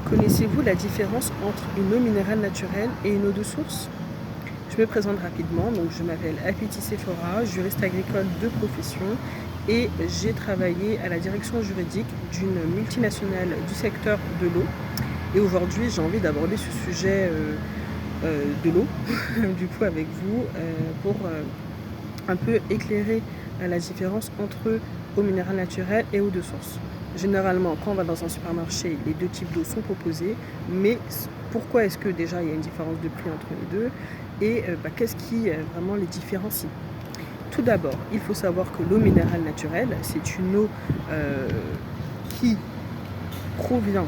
Connaissez-vous la différence entre une eau minérale naturelle et une eau de source? Je me présente rapidement, donc je m'appelle Apiti Sephora, juriste agricole de profession et j'ai travaillé à la direction juridique d'une multinationale du secteur de l'eau. Et aujourd'hui, j'ai envie d'aborder ce sujet de l'eau, du coup avec vous, pour un peu éclairer la différence entre eau minérale naturelle et eau de source. Généralement, quand on va dans un supermarché, les deux types d'eau sont proposés, mais pourquoi est-ce que déjà il y a une différence de prix entre les deux et qu'est-ce qui vraiment les différencie? Tout d'abord, il faut savoir que l'eau minérale naturelle, c'est une eau qui provient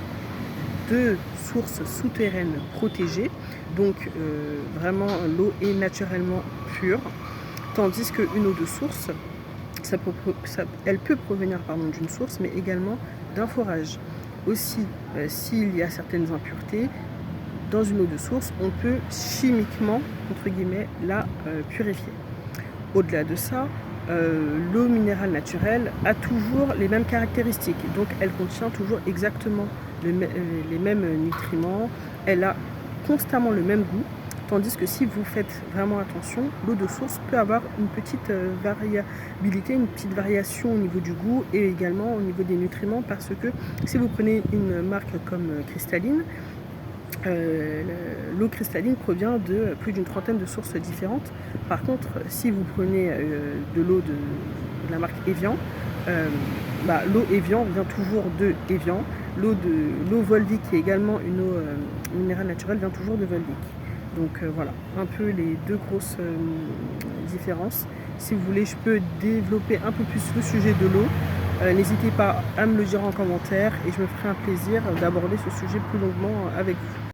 de sources souterraines protégées, donc vraiment l'eau est naturellement pure, tandis qu'une eau de source, elle peut provenir d'une source, mais également d'un forage. Aussi, s'il y a certaines impuretés dans une eau de source, on peut chimiquement, entre guillemets, la purifier. Au-delà de ça, l'eau minérale naturelle a toujours les mêmes caractéristiques, donc elle contient toujours exactement les mêmes nutriments, elle a constamment le même goût, tandis que si vous faites vraiment attention, l'eau de source peut avoir une petite variabilité, une petite variation au niveau du goût et également au niveau des nutriments, parce que si vous prenez une marque comme Cristalline, l'eau cristalline provient de plus d'une trentaine de sources différentes. Par contre, si vous prenez de l'eau de la marque Evian, l'eau Evian vient toujours de Evian. L'eau Volvic, qui est également une eau minérale naturelle, vient toujours de Volvic. Donc voilà, un peu les deux grosses différences. Si vous voulez, je peux développer un peu plus le sujet de l'eau. N'hésitez pas à me le dire en commentaire et je me ferai un plaisir d'aborder ce sujet plus longuement avec vous.